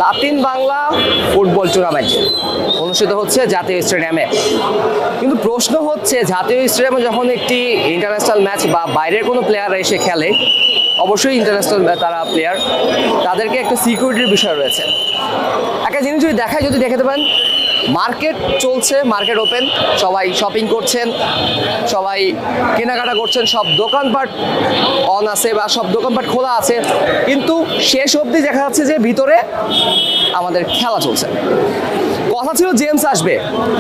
Latin Bangla football tournament অনুষ্ঠিত হচ্ছে জাতীয় স্টেডিয়ামে। কিন্তু প্রশ্ন হচ্ছে, জাতীয় স্টেডিয়ামে যখন একটি ইন্টারন্যাশনাল ম্যাচ বা বাইরের কোনো প্লেয়ার এসে খেলে, অবশ্যই ইন্টারন্যাশনাল তারা প্লেয়ার, তাদেরকে একটা সিকিউরিটির বিষয় রয়েছে। একটা জিনিস যদি দেখায়, যদি দেখাতে পারেন, মার্কেট চলছে, মার্কেট ওপেন, সবাই শপিং করছেন, সবাই কেনাকাটা করছেন, সব দোকানপাট অন আছে বা সব দোকানপাট খোলা আছে, কিন্তু শেষ অবধি দেখা যাচ্ছে যে ভিতরে আমাদের খেলা চলছে। কথা ছিল জেমস আসবে,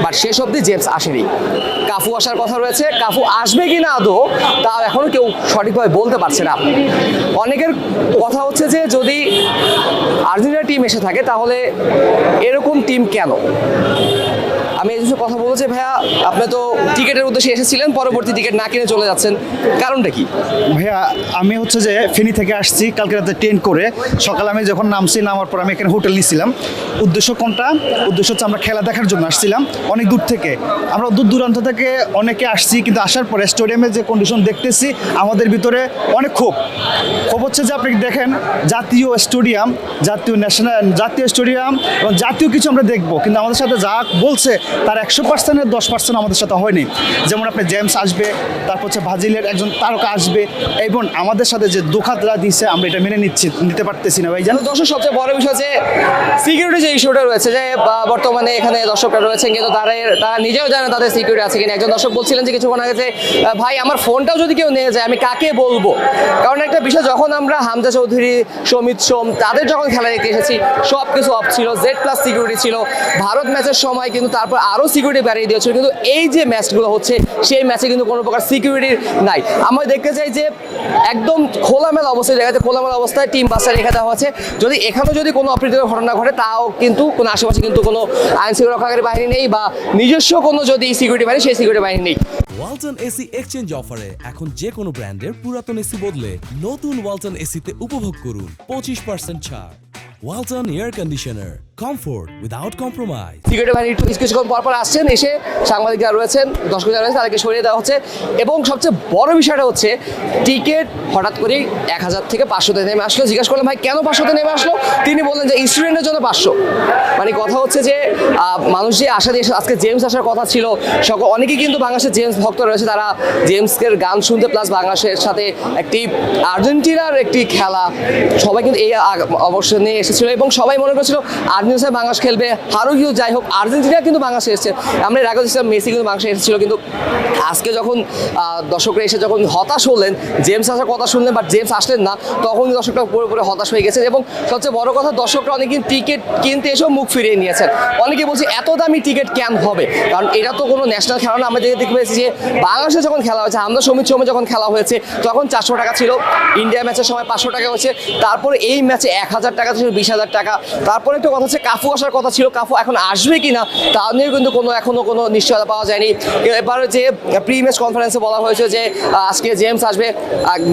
বাট শেষ অবধি জেমস আসেনি। কাফু আসার কথা রয়েছে, কাফু আসবে কি না আদৌ তাও এখনো কেউ সঠিকভাবে বলতে পারছে না। অনেকের কথা হচ্ছে যে যদি আর্জেন্টিনা টিম এসে থাকে তাহলে এরকম টিম কেন। আমি এই বিষয়ে কথা বলবো যে ভাইয়া, আপনি তো টিকিটের উদ্দেশ্যে এসেছিলেন, পরবর্তী টিকিট না কিনে চলে যাচ্ছেন, কারণটা কি? ভাইয়া আমি হচ্ছে যে ফেনী থেকে আসছি কালকে রাতে ট্রেন করে। সকালে আমি যখন নামার পর আমি এখানে হোটেল নিয়েছিলাম। উদ্দেশ্য কোনটা? উদ্দেশ্য হচ্ছে আমরা খেলা দেখার জন্য আসছিলাম অনেক দূর থেকে। আমরা দূর দূরান্ত থেকে অনেকে আসছি, কিন্তু আসার পরে স্টেডিয়ামের যে কন্ডিশন দেখতেছি, আমাদের ভিতরে অনেক ক্ষোভ হচ্ছে যে আপনি দেখেন জাতীয় স্টেডিয়াম, জাতীয় স্টেডিয়াম এবং জাতীয় কিছু আমরা দেখবো, কিন্তু আমাদের সাথে যা বলছে তার 100%-এর 10% আমাদের সাথে হয়নি। যেমন আপনি জেমস আসবে, তারপর হচ্ছে ব্রাজিলের একজন তারকা আসবে, এবং আমাদের সাথে যে ধোঁকাটা দিচ্ছে আমরা এটা মেনে নিতে পারতেছি না ভাই। জানো দর্শক, সবচেয়ে বড় বিষয় যে সিকিউরিটি যে ইস্যুটা রয়েছে, যে বর্তমানে এখানে দর্শকরা রয়েছেন কিন্তু তারা নিজেও জানে তাদের সিকিউরিটি আছে কিনা। একজন দর্শক বলছিলেন যে কিছুক্ষণ আগে যে ভাই আমার ফোনটাও যদি কেউ নিয়ে যায় আমি কাকে বলবো। কারণ একটা বিষয়, যখন আমরা হামজা চৌধুরী, সমিত সোম তাদের যখন খেলা দেখতে এসেছি সব কিছু অফ ছিল, Z+ সিকিউরিটি ছিল। ভারত ম্যাচের সময় কিন্তু তারপর আরও সিকিউরিটি বাড়িয়ে দিয়েছিল, কিন্তু এই যে ম্যাচগুলো হচ্ছে সেই ম্যাচে কিন্তু কোনো প্রকার সিকিউরিটি নাই। আমরা দেখতে চাই যে একদম খোলামেলা অবস্থায়, জায়গাতে খোলামেলা অবস্থায় টিম বাসটা রেখে দেওয়া হচ্ছে। যদি এখানেও যদি কোনো অপ্রীতিকর ঘটনা ঘটে, তাও কিন্তু কোনো আশেপাশে কিন্তু কোনো আইন শৃঙ্খলা রক্ষাকারী বাহিনী নেই, বা নিজস্ব কোনো যদি সিকিউরিটি বাহিনী, সেই সিকিউরিটি বাহিনী নেই। ওয়ালটন এসি এক্সচেঞ্জ অফারে এখন যে কোনো ব্র্যান্ডের পুরাতন এসি বদলে নতুন ওয়ালটন এসিতে উপভোগ করুন 25% ছাড়। Walton air conditioner, comfort without compromise. Security বাহিনী কিছুক্ষণ পর আসছেন, এসে সাংবাদিকরা রয়েছেন, দর্শক যারা রয়েছে তাদেরকে সরিয়ে দেওয়া হচ্ছে। এবং সবচেয়ে বড় বিষয়টা হচ্ছে টিকিট হঠাৎ করেই 1000 থেকে 500-তে নেমে আসলো। জিজ্ঞেস করলাম ভাই কেন 500-তে নেমে আসলো, তিনি বললেন যে স্টুডেন্টের জন্য 500। মানে কথা হচ্ছে যে মানুষ যে আশা দিয়ে আজকে জেমস আসার কথা ছিল, অনেকেই কিন্তু বাংলাদেশের জেমস ভক্ত রয়েছে, তারা জেমসের গান শুনতে, প্লাস বাংলাদেশের সাথে একটি আর্জেন্টিনার একটি খেলা, সবাই কিন্তু এই অবসর নিয়ে এসেছিল এবং সবাই মনে করেছিল আর্জেন্টিনা বাংলাদেশ খেলবে, হারও গিয়েও যাই হোক, আর্জেন্টিনা কিন্তু বাংলাদেশে এসেছে। আমরা এর আগে দেখছিলাম মেসি কিন্তু বাংলাদেশে এসেছিল, কিন্তু আজকে যখন দর্শকরা এসে যখন হতাশ হলেন, জেমস আসার কথা শুনলেন বাট জেমস আসলেন না, তখন দর্শকরা পুরোপুরি হতাশ হয়ে গেছে। এবং সবচেয়ে বড় কথা, দর্শকরা অনেকেই টিকিট কিনতে এসেও মুখ ফিরিয়ে নিয়েছেন। অনেকে বলছে এত দামি টিকিট কেন হবে, কারণ এটা তো কোনো ন্যাশনাল খেলা না। আমরা দেখতে পেয়েছি যে বাংলাদেশে যখন খেলা হয়েছে, আমরা সমিত সোমে যখন খেলা হয়েছে তখন 400 টাকা ছিল, ইন্ডিয়া ম্যাচের সময় 500 টাকা হয়েছে, তারপরে এই ম্যাচে 1000 টাকা ছিল, 20,000 টাকা। তারপরে একটা কথা হচ্ছে কাফু আসার কথা ছিল, কাফু এখন আসবে কিনা তা নিয়েও কিন্তু এখনো কোনো নিশ্চয়তা পাওয়া যায়নি। এবারে যে প্রি ম্যাচ কনফারেন্সে বলা হয়েছে যে আজকে জেমস আসবে,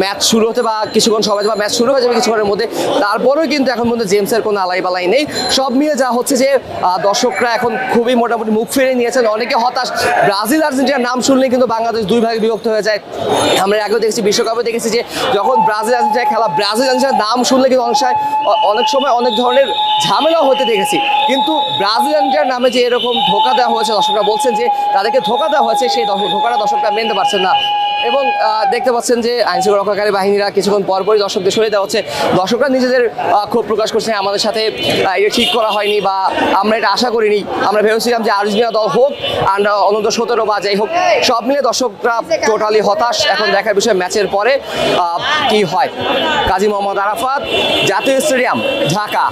ম্যাচ শুরু হতে বা কিছুক্ষণ সময় বা ম্যাচ শুরু হয়ে যাবে কিছুক্ষণের মধ্যে, তারপরেও কিন্তু এখন পর্যন্ত জেমসের কোনো আলাই বালাই নেই। সব মিলে যা হচ্ছে যে দর্শকরা এখন খুবই মোটামুটি মুখ ফিরে নিয়েছেন, অনেকে হতাশ। ব্রাজিল আর্জেন্টিনার নাম শুনলে কিন্তু বাংলাদেশ দুই ভাগে বিভক্ত হয়ে যায়। আমরা আগেও দেখেছি, বিশ্বকাপে দেখেছি যে যখন ব্রাজিল আর্জেন্টিনার খেলা, ব্রাজিল আর্জেন্টিনার নাম শুনলে কিন্তু অনেক সময় অনেক ধরনের ঝামেলাও হতে দেখেছি। কিন্তু ব্রাজিল আর্জেন্টিনার নামে যে এরকম ধোঁকা দেওয়া হয়েছে, দর্শকরা বলছেন যে তাদেরকে ধোঁকা দেওয়া হয়েছে, সেই ধোঁকাটা দর্শকরা মেনতে পারছেন না। এবং দেখতে পাচ্ছেন যে আইনশৃঙ্খলা রক্ষাকারী বাহিনীরা কিছুক্ষণ পরপরই দর্শকদের সরিয়ে দেওয়া হচ্ছে। দর্শকরা নিজেদের ক্ষোভ প্রকাশ করছে, আমাদের সাথে এটা ঠিক করা হয়নি বা আমরা এটা আশা করিনি, আমরা ভেবেছিলাম যে আর্জেন্টিনা দল হোক আর অনূর্ধ্ব 17 বা যাই হোক, সব মিলে দর্শকরা টোটালি হতাশ। এখন দেখার বিষয় ম্যাচের পরে কি হয়। কাজী মোহাম্মদ আরাফাত, জাতীয় স্টেডিয়াম, ঢাকা।